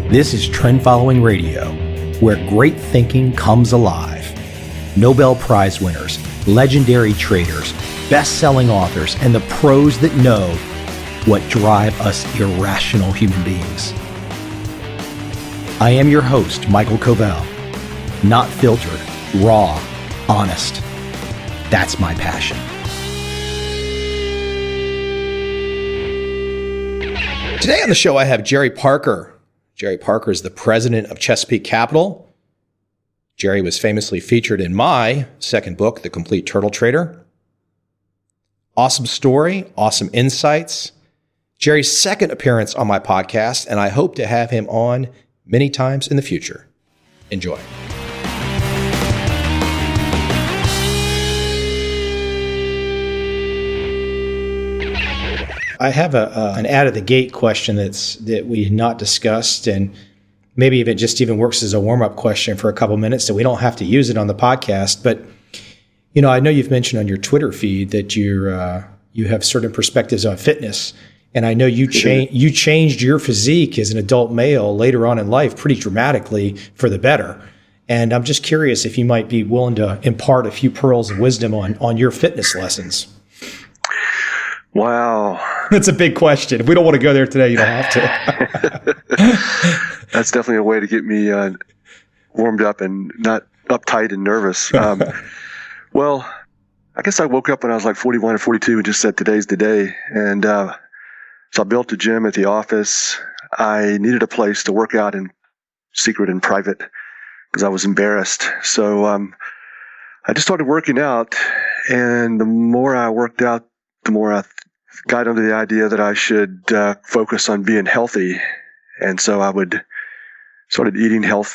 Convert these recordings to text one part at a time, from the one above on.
This is Trend Following Radio, where great thinking comes alive. Nobel Prize winners, legendary traders, best-selling authors, and the pros that know what drive us irrational human beings. I am your host, MICHAEL COVEL. Not filtered, raw, honest. That's my passion. Today on the show, I have Jerry Parker. Jerry Parker is the president of Chesapeake Capital. Jerry was famously featured in my second book, The Complete TurtleTrader. Awesome story, awesome insights. Jerry's second appearance on my podcast, and I hope to have him on many times in the future. Enjoy. I have an out-of-the-gate question that we had not discussed, and maybe if it just even works as a warm-up question for a couple minutes, so we don't have to use it on the podcast. But you know, I know you've mentioned on your Twitter feed that you have certain perspectives on fitness, and I know you changed your physique as an adult male later on in life pretty dramatically for the better. And I'm just curious if you might be willing to impart a few pearls of wisdom on your fitness lessons. Wow. That's a big question. If we don't want to go there today, you don't have to. That's definitely a way to get me warmed up and not uptight and nervous. Well, I guess I woke up when I was like 41 or 42 and just said, today's the day. And so I built a gym at the office. I needed a place to work out in secret and private because I was embarrassed. So I just started working out. And the more I worked out, the more I got under the idea that I should focus on being healthy. And so I started eating healthy.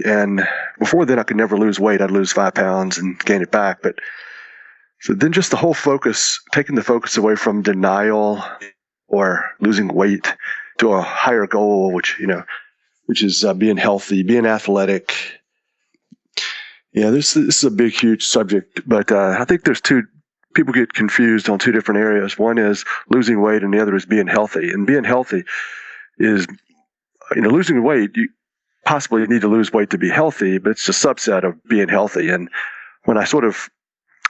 And before then, I could never lose weight. I'd lose 5 pounds and gain it back. But so then just the whole focus, taking the focus away from denial or losing weight to a higher goal, which is being healthy, being athletic. Yeah, this is a big, huge subject. But I think people get confused on two different areas. One is losing weight and the other is being healthy. And being healthy is, losing weight, you possibly need to lose weight to be healthy, but it's a subset of being healthy. And when I sort of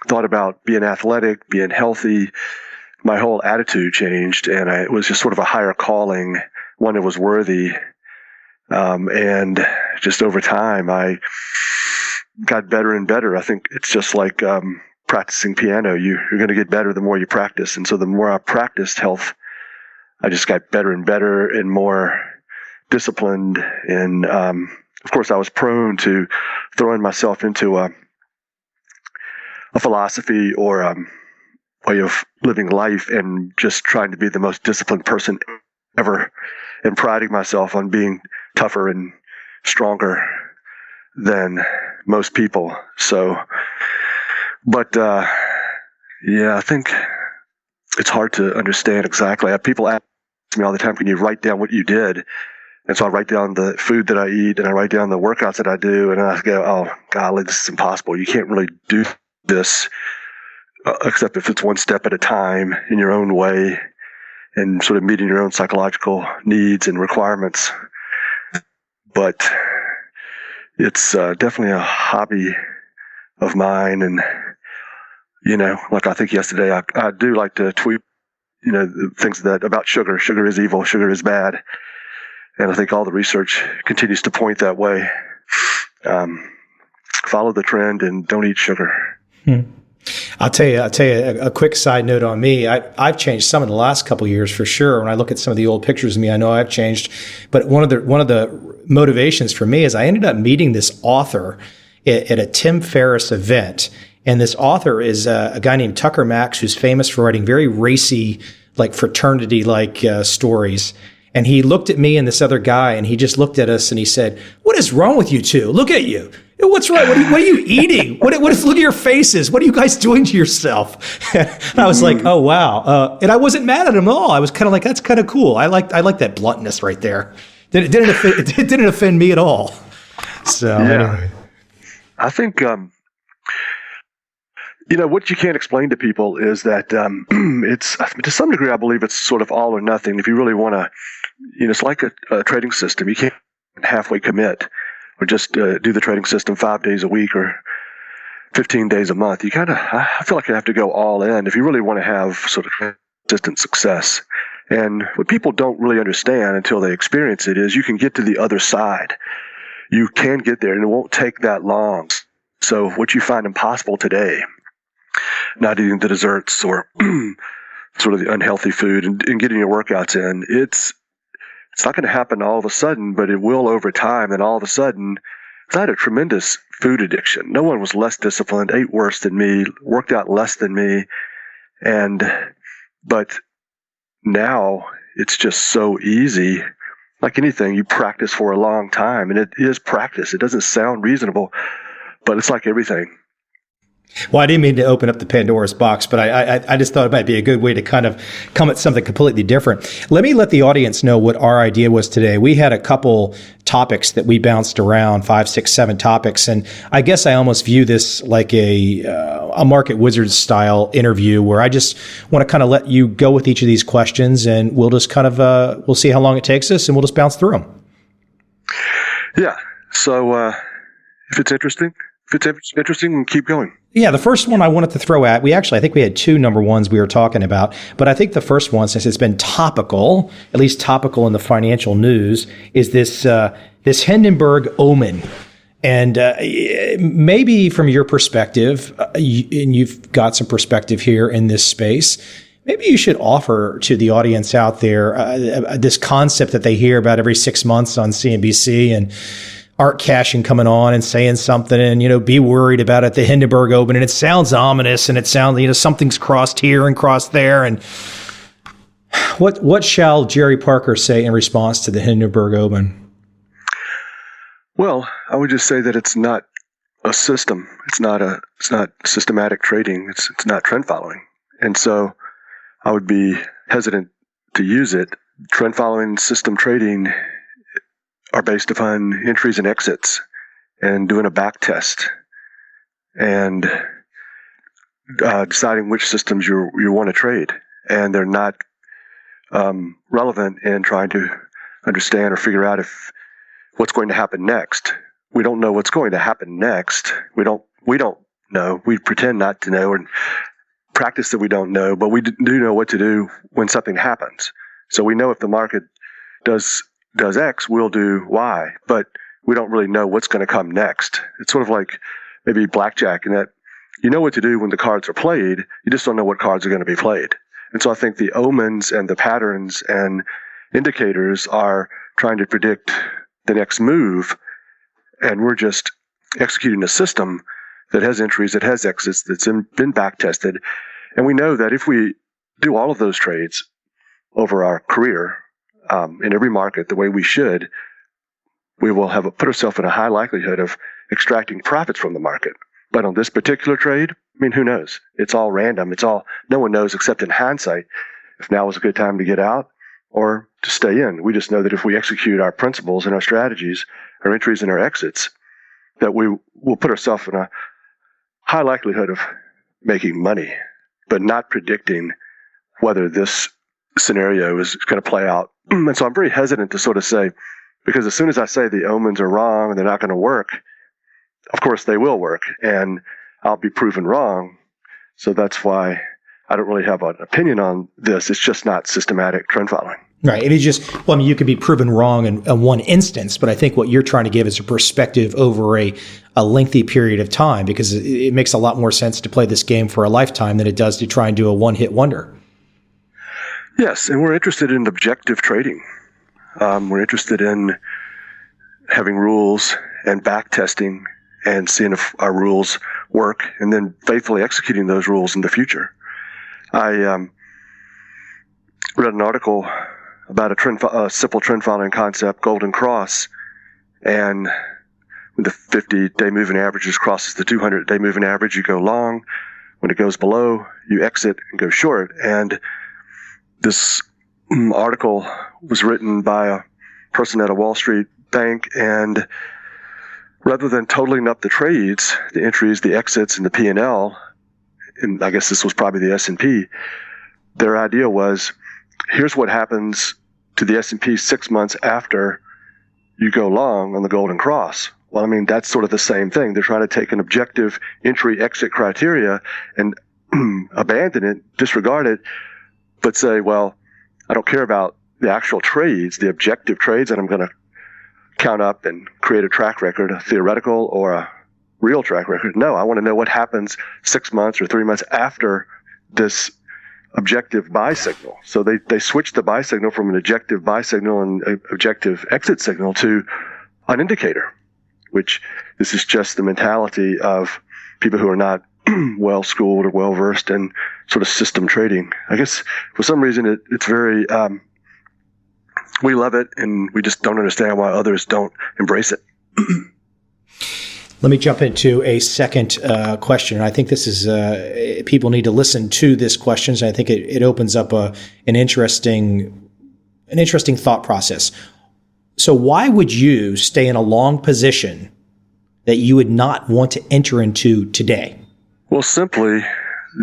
thought about being athletic, being healthy, my whole attitude changed, and it was just sort of a higher calling, one that was worthy. And just over time, I got better and better. I think it's just like practicing piano. You're going to get better the more you practice. And so the more I practiced health, I just got better and better and more disciplined. And of course, I was prone to throwing myself into a philosophy or a way of living life and just trying to be the most disciplined person ever and priding myself on being tougher and stronger than most people. So, but I think it's hard to understand exactly. People ask me all the time, can you write down what you did? And so I write down the food that I eat and I write down the workouts that I do. And I go, oh, golly, this is impossible. You can't really do this except if it's one step at a time in your own way and sort of meeting your own psychological needs and requirements. But it's definitely a hobby of mine. And, like I think yesterday, I do like to tweet, things about sugar. Sugar is evil. Sugar is bad. And I think all the research continues to point that way. Follow the trend and don't eat sugar. I'll tell you a quick side note on me. I've changed some in the last couple of years for sure. When I look at some of the old pictures of me, I know I've changed. But one of the motivations for me is I ended up meeting this author at a Tim Ferriss event. And this author is a guy named Tucker Max, who's famous for writing very racy, like fraternity-like stories. And he looked at me and this other guy, and he just looked at us and he said, "What is wrong with you two? Look at you. What's right? What are you eating? Look at your faces. What are you guys doing to yourself?" And I was like, "Oh wow!" And I wasn't mad at him at all. I was kind of like, "That's kind of cool. I like that bluntness right there. It didn't offend me at all." So anyway. I think what you can't explain to people is that it's to some degree, I believe it's sort of all or nothing. If you really want to it's like a trading system. You can't halfway commit or just do the trading system 5 days a week or 15 days a month. I feel like you have to go all in if you really want to have sort of consistent success. And what people don't really understand until they experience it is you can get to the other side. You can get there, and it won't take that long. So what you find impossible today, not eating the desserts or sort of the unhealthy food and getting your workouts in, it's not going to happen all of a sudden, but it will over time. And all of a sudden, I had a tremendous food addiction. No one was less disciplined, ate worse than me, worked out less than me. But now it's just so easy. Like anything, you practice for a long time, and it is practice. It doesn't sound reasonable, but it's like everything. Well, I didn't mean to open up the Pandora's box, but I just thought it might be a good way to kind of come at something completely different. Let me let the audience know what our idea was today. We had a couple topics that we bounced around, 5, 6, 7 topics, and I guess I almost view this like a Market Wizards style interview where I just want to kind of let you go with each of these questions, and we'll just kind of we'll see how long it takes us, and we'll just bounce through them. Yeah. So if it's interesting, keep going. Yeah, the first one I wanted to throw at, I think we had 2 number ones we were talking about, but I think the first one, since it's been topical, at least topical in the financial news, is this Hindenburg omen. And maybe from your perspective, and you've got some perspective here in this space, maybe you should offer to the audience out there this concept that they hear about every 6 months on CNBC and Art Cashin coming on and saying something and, be worried about it, the Hindenburg omen. And it sounds ominous and it sounds, something's crossed here and crossed there. And what shall Jerry Parker say in response to the Hindenburg omen? Well, I would just say that it's not a system. It's not systematic trading. It's not trend following. And so I would be hesitant to use it. Trend following, system trading are based upon entries and exits and doing a back test and deciding which systems you want to trade. And they're not relevant in trying to understand or figure out what's going to happen next. We don't know what's going to happen next. We don't know. We pretend not to know and practice that we don't know, but we do know what to do when something happens. So we know if the market does X, we'll do Y, but we don't really know what's going to come next. It's sort of like maybe blackjack in that you know what to do when the cards are played, you just don't know what cards are going to be played. And so I think the omens and the patterns and indicators are trying to predict the next move, and we're just executing a system that has entries, that has exits, that's been back tested. And we know that if we do all of those trades over our career, in every market the way we should, we will put ourselves in a high likelihood of extracting profits from the market. But on this particular trade, who knows? It's all random. No one knows except in hindsight if now was a good time to get out or to stay in. We just know that if we execute our principles and our strategies, our entries and our exits, that we will put ourselves in a high likelihood of making money, but not predicting whether this scenario is going to play out. And so I'm very hesitant to sort of say, because as soon as I say the omens are wrong and they're not going to work, of course they will work and I'll be proven wrong. So that's why I don't really have an opinion on this. It's just not systematic trend following. Right. It is just, you could be proven wrong in one instance, but I think what you're trying to give is a perspective over a lengthy period of time, because it makes a lot more sense to play this game for a lifetime than it does to try and do a one-hit wonder. Yes, and we're interested in objective trading. We're interested in having rules and back testing and seeing if our rules work and then faithfully executing those rules in the future. I read an article about a simple trend following concept, Golden Cross, and when the 50-day moving averages crosses the 200-day moving average, you go long. When it goes below, you exit and go short. And this article was written by a person at a Wall Street bank, and rather than totaling up the trades, the entries, the exits, and the P&L, and I guess this was probably the S&P, their idea was, here's what happens to the S&P 6 months after you go long on the Golden Cross. Well, I mean, that's sort of the same thing. They're trying to take an objective entry-exit criteria and abandon it, disregard it, but say, well, I don't care about the actual trades, the objective trades that I'm going to count up and create a track record, a theoretical or a real track record. No, I want to know what happens 6 months or 3 months after this objective buy signal. So they switched the buy signal from an objective buy signal and an objective exit signal to an indicator, which this is just the mentality of people who are not well schooled or well versed in sort of system trading. I guess for some reason it's very, we love it and we just don't understand why others don't embrace it. Let me jump into a second question. I think this is people need to listen to this question. I think it opens up an interesting thought process. So why would you stay in a long position that you would not want to enter into today? Well, simply,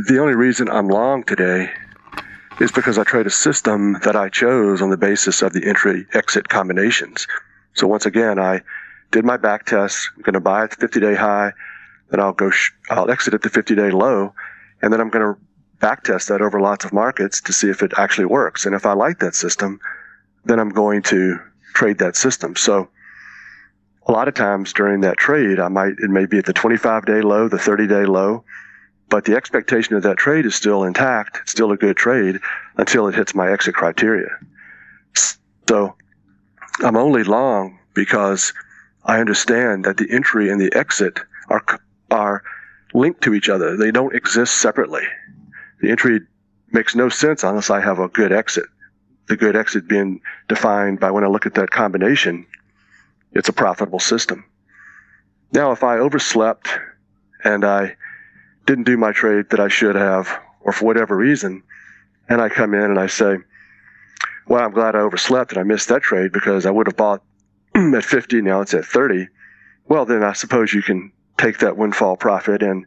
the only reason I'm long today is because I trade a system that I chose on the basis of the entry-exit combinations. So once again, I did my back test. I'm going to buy at the 50-day high, then I'll exit at the 50-day low, and then I'm going to back test that over lots of markets to see if it actually works. And if I like that system, then I'm going to trade that system. So a lot of times during that trade, it may be at the 25-day low, the 30-day low, but the expectation of that trade is still intact. It's still a good trade until it hits my exit criteria. So I'm only long because I understand that the entry and the exit are linked to each other. They don't exist separately. The entry makes no sense unless I have a good exit. The good exit being defined by when I look at that combination, it's a profitable system. Now, if I overslept and I didn't do my trade that I should have, or for whatever reason, and I come in and I say, well, I'm glad I overslept and I missed that trade because I would have bought at 50, now it's at 30. Well, then I suppose you can take that windfall profit and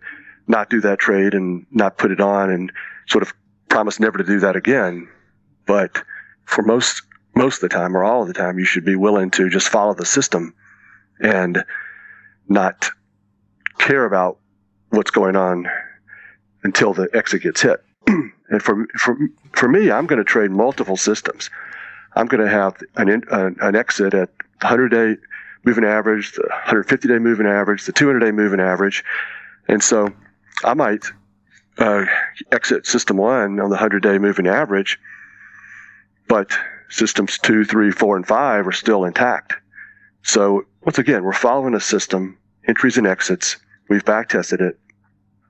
not do that trade and not put it on and sort of promise never to do that again. But for most of the time or all of the time, you should be willing to just follow the system and not care about what's going on until the exit gets hit. And for me, I'm going to trade multiple systems. I'm going to have an exit at the 100-day moving average, the 150-day moving average, the 200-day moving average. And so I might exit system 1 on the 100-day moving average, but systems 2, 3, 4, and 5 are still intact. So once again, we're following a system, entries and exits. We've back-tested it.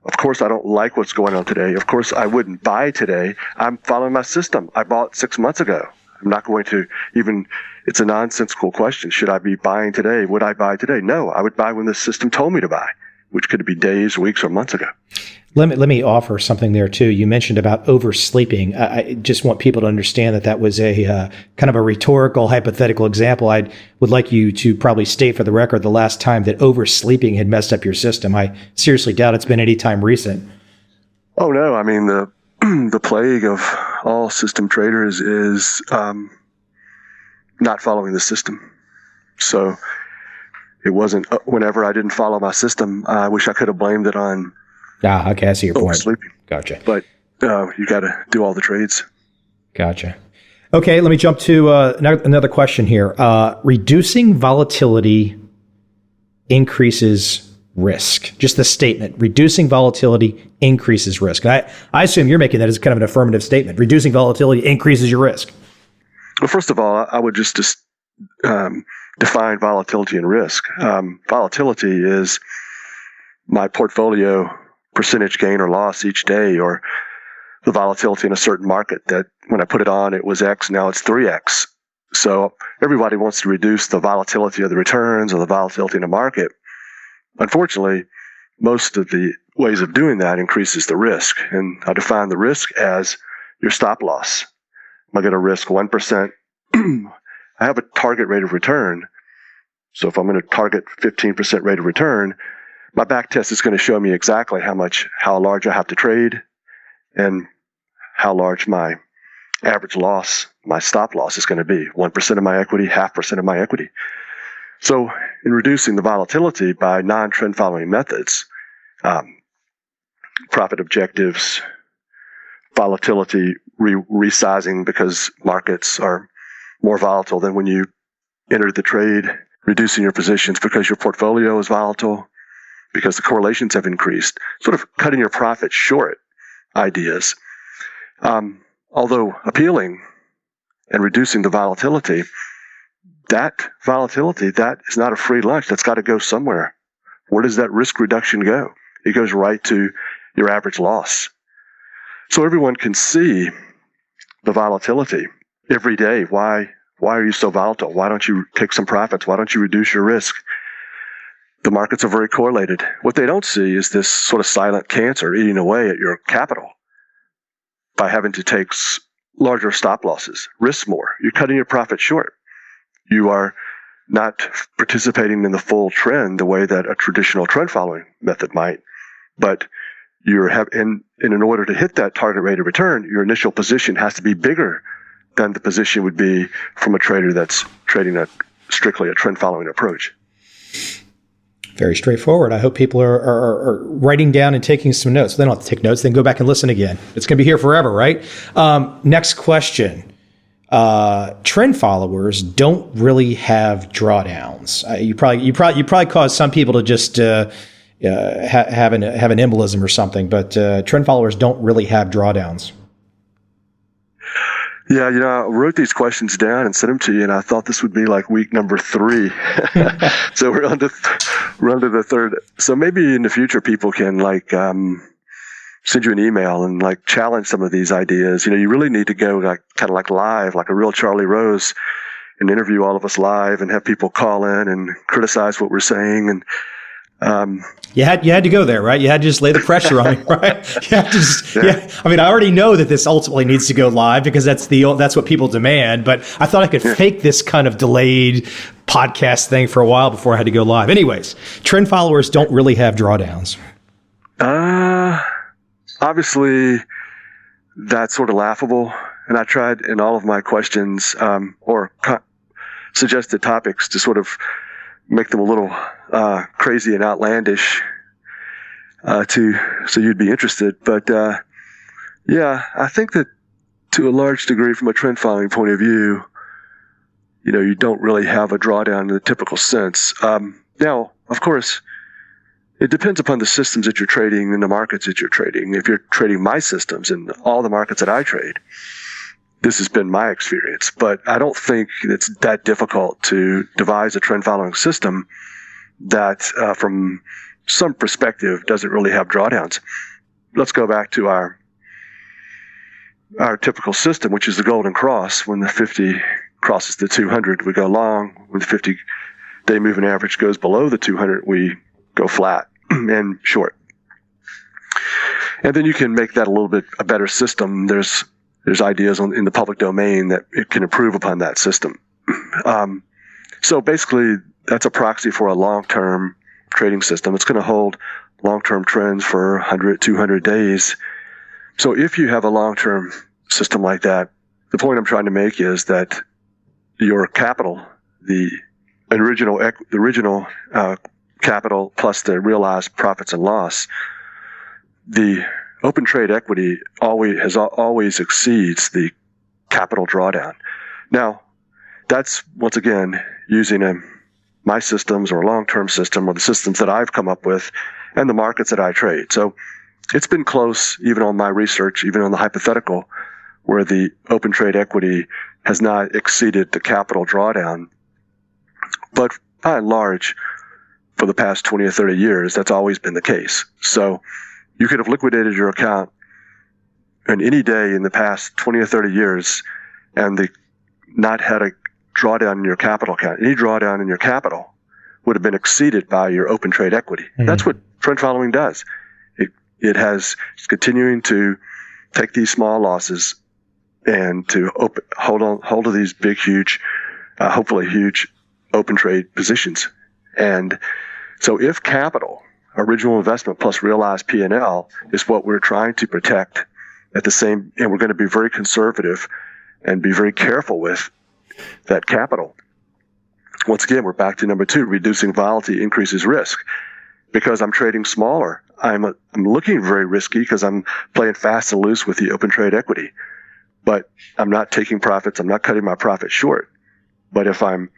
Of course, I don't like what's going on today. Of course, I wouldn't buy today. I'm following my system. I bought 6 months ago. I'm not going to even, it's a nonsensical question. Should I be buying today? Would I buy today? No, I would buy when the system told me to buy, which could be days, weeks, or months ago. Let me offer something there too. You mentioned about oversleeping. I just want people to understand that was a kind of a rhetorical, hypothetical example. I would like you to probably state for the record the last time that oversleeping had messed up your system. I seriously doubt it's been any time recent. Oh no, I mean the plague of all system traders is not following the system. So it wasn't whenever I didn't follow my system. I wish I could have blamed it on. Okay, I see your point. Sleeping. Gotcha. But you got to do all the trades. Gotcha. Okay, let me jump to another question here. Reducing volatility increases risk. Just the statement, reducing volatility increases risk. And I assume you're making that as kind of an affirmative statement. Reducing volatility increases your risk. Well, first of all, I would just define volatility and risk. Volatility is my portfolio percentage gain or loss each day, or the volatility in a certain market that when I put it on, it was X, now it's 3X. So everybody wants to reduce the volatility of the returns or the volatility in the market. Unfortunately, most of the ways of doing that increases the risk. And I define the risk as your stop loss. Am I going to risk 1%? I have a target rate of return. So if I'm going to target 15% rate of return, my back test is going to show me exactly how large I have to trade and how large my average loss my stop loss is going to be. 1% of my equity, 0.5% of my equity. So in reducing the volatility by non-trend following methods, profit objectives, volatility resizing because markets are more volatile than when you entered the trade, reducing your positions because your portfolio is volatile, because the correlations have increased, sort of cutting your profit short ideas. Although appealing and reducing the volatility, that is not a free lunch. That's got to go somewhere. Where does that risk reduction go? It goes right to your average loss. So everyone can see the volatility every day. Why are you so volatile? Why don't you take some profits? Why don't you reduce your risk? The markets are very correlated. What they don't see is this sort of silent cancer eating away at your capital by having to take larger stop losses, risk more. You're cutting your profit short. You are not participating in the full trend the way that a traditional trend following method might, but in order to hit that target rate of return, your initial position has to be bigger than the position would be from a trader that's trading strictly a trend following approach. Very straightforward. I hope people are writing down and taking some notes. They don't have to take notes. They can go back and listen again. It's going to be here forever, right? Next question. Trend followers don't really have drawdowns. You probably cause some people to just have an embolism or something, but trend followers don't really have drawdowns. Yeah, I wrote these questions down and sent them to you, and I thought this would be like week number 3. So we're on to the third. So maybe in the future people can send you an email and challenge some of these ideas. You really need to go kind of live, like a real Charlie Rose, and interview all of us live and have people call in and criticize what we're saying. And you had to go there, right? You had to just lay the pressure on me, right? Yeah. I mean, I already know that this ultimately needs to go live because that's what people demand. But I thought I could fake this kind of delayed podcast thing for a while before I had to go live. Anyways, trend followers don't really have drawdowns. Obviously, that's sort of laughable. And I tried in all of my questions suggested topics to sort of make them a little crazy and outlandish so you'd be interested. But I think that to a large degree from a trend following point of view, you don't really have a drawdown in the typical sense. Now, of course, it depends upon the systems that you're trading and the markets that you're trading. If you're trading my systems and all the markets that I trade, this has been my experience. But I don't think it's that difficult to devise a trend following system that, from some perspective, doesn't really have drawdowns. Let's go back to our typical system, which is the golden cross. When the 50 crosses the 200, we go long. When the 50-day moving average goes below the 200, we go flat and short. And then you can make that a better system. There's ideas in the public domain that it can improve upon that system. So basically, that's a proxy for a long-term trading system. It's going to hold long-term trends for 100, 200 days. So if you have a long-term system like that, the point I'm trying to make is that your capital, the original capital plus the realized profits and loss, the open trade equity always exceeds the capital drawdown. Now, that's once again using my systems or a long-term system or the systems that I've come up with and the markets that I trade. So it's been close, even on my research, even on the hypothetical, where the open trade equity has not exceeded the capital drawdown. But by and large, for the past 20 or 30 years, that's always been the case. So you could have liquidated your account on any day in the past 20 or 30 years and not had a drawdown in your capital account. Any drawdown in your capital would have been exceeded by your open trade equity. Mm-hmm. That's what trend following does. It's continuing to take these small losses and to hold to these big, huge, hopefully huge open trade positions. And so if capital, original investment plus realized P&L, is what we're trying to protect and we're going to be very conservative and be very careful with that capital. Once again, we're back to number 2, reducing volatility increases risk. Because I'm trading smaller, I'm looking very risky because I'm playing fast and loose with the open trade equity. But I'm not taking profits. I'm not cutting my profit short. But if I'm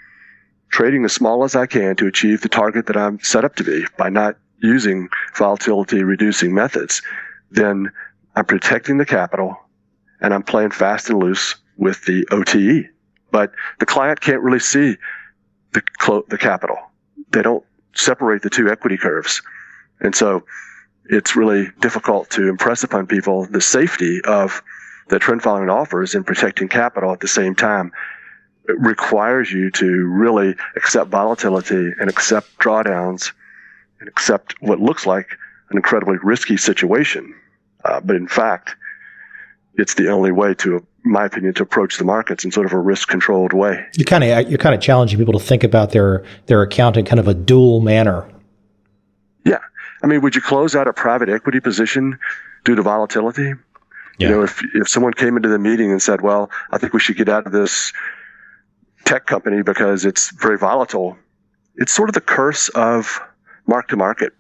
trading as small as I can to achieve the target that I'm set up to be by not using volatility reducing methods, then I'm protecting the capital and I'm playing fast and loose with the OTE. But the client can't really see the capital. They don't separate the two equity curves. And so it's really difficult to impress upon people the safety of that trend following offers and protecting capital at the same time. It requires you to really accept volatility and accept drawdowns and accept what looks like an incredibly risky situation. But in fact, it's the only way to, in my opinion, to approach the markets in sort of a risk-controlled way. You're kind of challenging people to think about their account in kind of a dual manner. Yeah. I mean, would you close out a private equity position due to volatility? Yeah. You know, if someone came into the meeting and said, well, I think we should get out of this tech company because it's very volatile, it's sort of the curse of mark to market.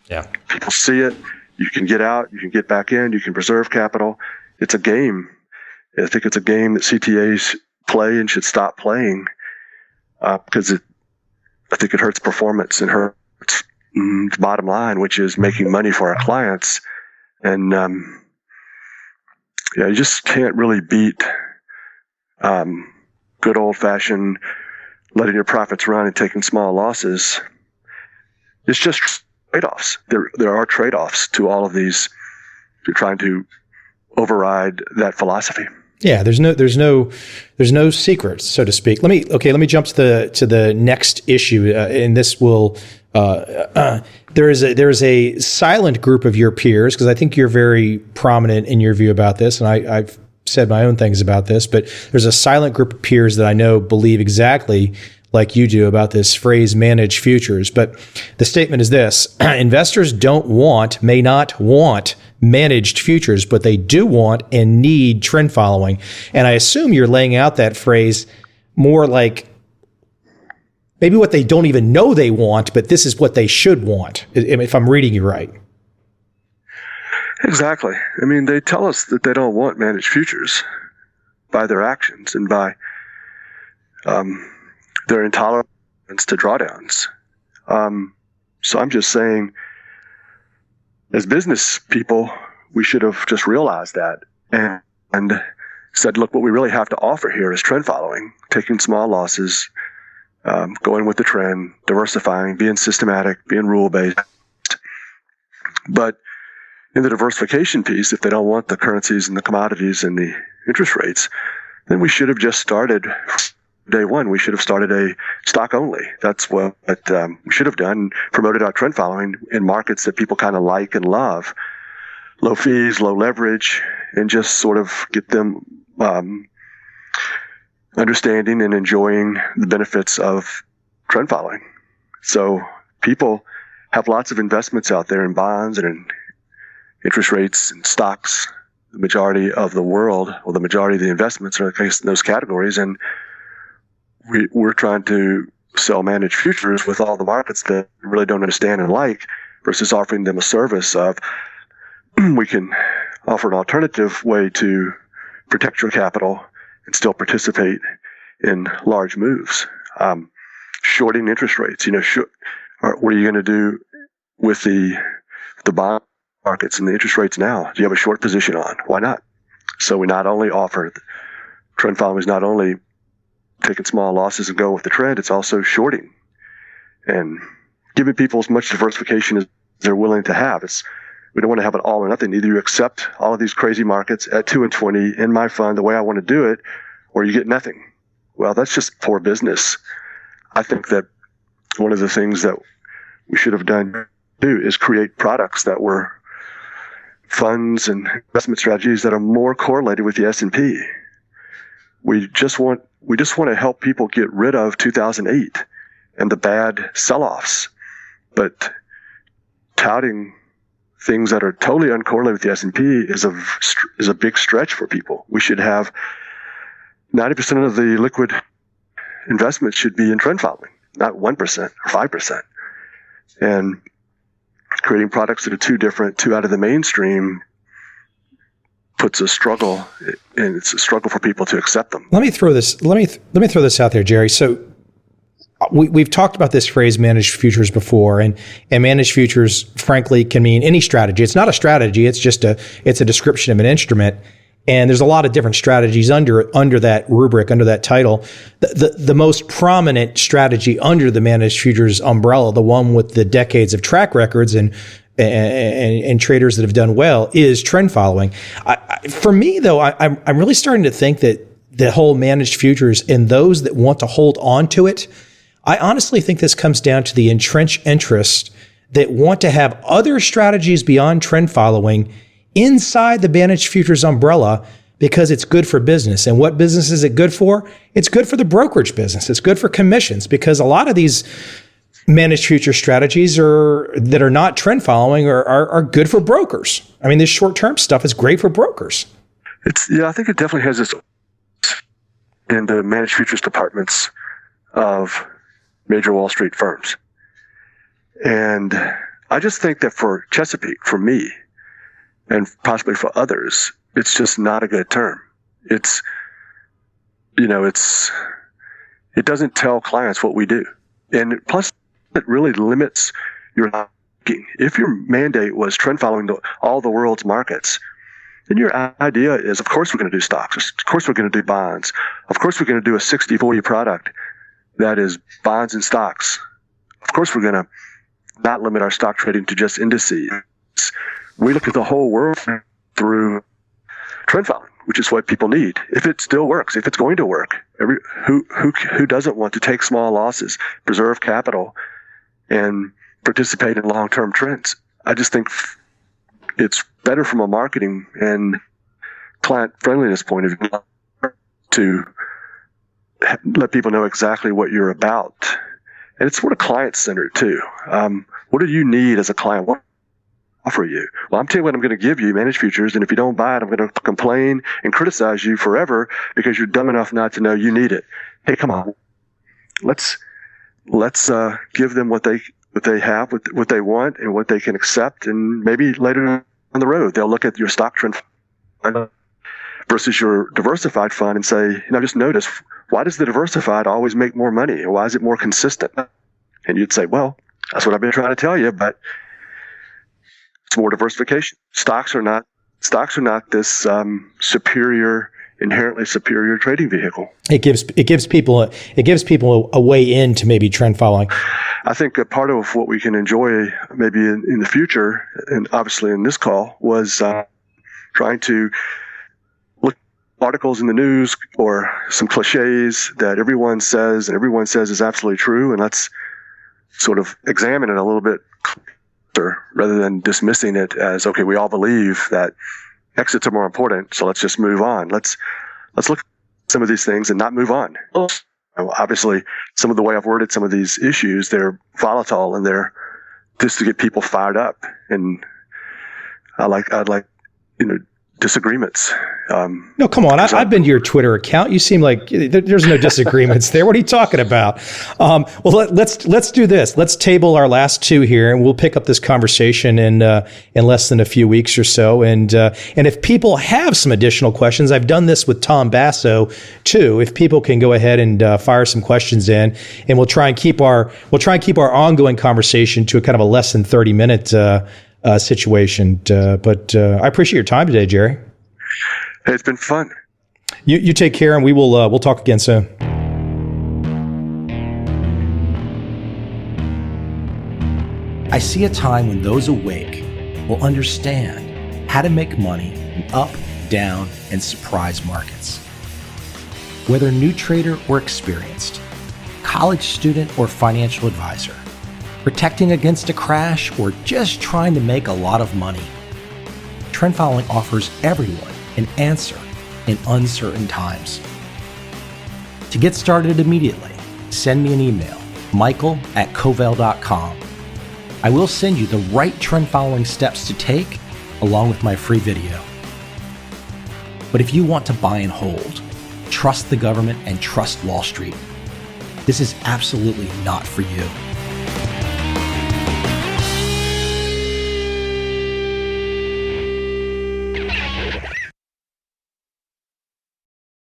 Yeah. People see it. You can get out. You can get back in. You can preserve capital. It's a game. I think it's a game that CTAs play and should stop playing because I think it hurts performance and hurts the bottom line, which is making money for our clients. And you just can't really beat good old-fashioned letting your profits run and taking small losses. It's just trade-offs. There are trade-offs to all of these. If you're trying to override that philosophy. Yeah, there's no secrets, so to speak. Let me jump to the next issue, and this will. There is a silent group of your peers, because I think you're very prominent in your view about this, and I've said my own things about this, but there's a silent group of peers that I know believe exactly like you do about this phrase managed futures. But the statement is this: investors may not want managed futures, but they do want and need trend following. And I assume you're laying out that phrase more like maybe what they don't even know they want, but this is what they should want, if I'm reading you right. Exactly. I mean, they tell us that they don't want managed futures by their actions and by their intolerance to drawdowns. So I'm just saying, as business people, we should have just realized that and said, look, what we really have to offer here is trend following, taking small losses, going with the trend, diversifying, being systematic, being rule-based. But in the diversification piece, if they don't want the currencies and the commodities and the interest rates, then we should have just started day one. We should have started a stock only. That's what we should have done, promoted our trend following in markets that people kind of like and love. Low fees, low leverage, and just sort of get them understanding and enjoying the benefits of trend following. So people have lots of investments out there in bonds and in interest rates and stocks. The majority of the world, or the majority of the investments are in those categories. And we're trying to sell managed futures with all the markets that we really don't understand and like, versus offering them a service of we can offer an alternative way to protect your capital and still participate in large moves. Shorting interest rates, what are you going to do with the bond markets and the interest rates now? Do you have a short position on? Why not? So we not only offer trend following is not only taking small losses and go with the trend, it's also shorting and giving people as much diversification as they're willing to have. We don't want to have it all or nothing. Either you accept all of these crazy markets at 2 and 20 in my fund the way I want to do it, or you get nothing. Well, that's just poor business. I think that one of the things that we should have done too is create products that were funds and investment strategies that are more correlated with the S&P. We just want to help people get rid of 2008 and the bad sell-offs, but touting things that are totally uncorrelated with the S&P is a big stretch for people. We should have 90% of the liquid investment should be in trend following, not 1% or 5%. And creating products that are too out of the mainstream puts a struggle, and it's a struggle for people to accept them. Let me throw this out there, Jerry. So we've talked about this phrase managed futures before, and managed futures, frankly, can mean any strategy. It's not a strategy. It's just it's a description of an instrument. And there's a lot of different strategies under that rubric, under that title. The most prominent strategy under the managed futures umbrella, the one with the decades of track records and traders that have done well, is trend following. For me, though, I'm really starting to think that the whole managed futures and those that want to hold on to it, I honestly think this comes down to the entrenched interest that want to have other strategies beyond trend following inside the managed futures umbrella because it's good for business. And what business is it good for? It's good for the brokerage business. It's good for commissions, because a lot of these managed future strategies that are not trend following are good for brokers. I mean, this short-term stuff is great for brokers. I think it definitely has this in the managed futures departments of major Wall Street firms. And I just think that for Chesapeake, for me, and possibly for others, it's just not a good term. It doesn't tell clients what we do. And plus, it really limits your thinking. If your mandate was trend following all the world's markets, then your idea is, of course, we're going to do stocks. Of course, we're going to do bonds. Of course, we're going to do a 60-40 product that is bonds and stocks. Of course, we're going to not limit our stock trading to just indices. We look at the whole world through trend following, which is what people need. If it still works, if it's going to work, who doesn't want to take small losses, preserve capital, and participate in long-term trends? I just think it's better from a marketing and client friendliness point of view to let people know exactly what you're about. And it's sort of client-centered too. What do you need as a client? What offer you? Well, I'm telling you what I'm going to give you, managed futures, and if you don't buy it, I'm going to complain and criticize you forever because you're dumb enough not to know you need it. Hey, come on. Let's give them what they have, what they want, and what they can accept, and maybe later on the road they'll look at your stock trend versus your diversified fund and say, just notice, why does the diversified always make more money, or why is it more consistent? And you'd say, well, that's what I've been trying to tell you, but it's more diversification. Stocks are not this inherently superior trading vehicle. It gives people a way in to maybe trend following. I think a part of what we can enjoy maybe in the future, and obviously in this call, was trying to look at articles in the news or some cliches that everyone says is absolutely true, and let's sort of examine it a little bit rather than dismissing it as, okay, we all believe that exits are more important, so let's just move on. Let's look at some of these things and not move on. Obviously, some of the way I've worded some of these issues, they're volatile and they're just to get people fired up. And I like disagreements. No, come on. I've been to your Twitter account. You seem like there's no disagreements there. What are you talking about? Well, let's do this. Let's table our last two here, and we'll pick up this conversation in less than a few weeks or so. And if people have some additional questions, I've done this with Tom Basso too. If people can go ahead and fire some questions in, and we'll try and keep our ongoing conversation to a kind of a less than 30-minute situation. But I appreciate your time today, Jerry. Hey, it's been fun. You take care, and we'll talk again soon. I see a time when those awake will understand how to make money in up, down, and surprise markets. Whether new trader or experienced, college student or financial advisor, protecting against a crash, or just trying to make a lot of money, trend following offers everyone an answer in uncertain times. To get started immediately, send me an email, michael@covel.com. I will send you the right trend following steps to take along with my free video. But if you want to buy and hold, trust the government and trust Wall Street. This is absolutely not for you.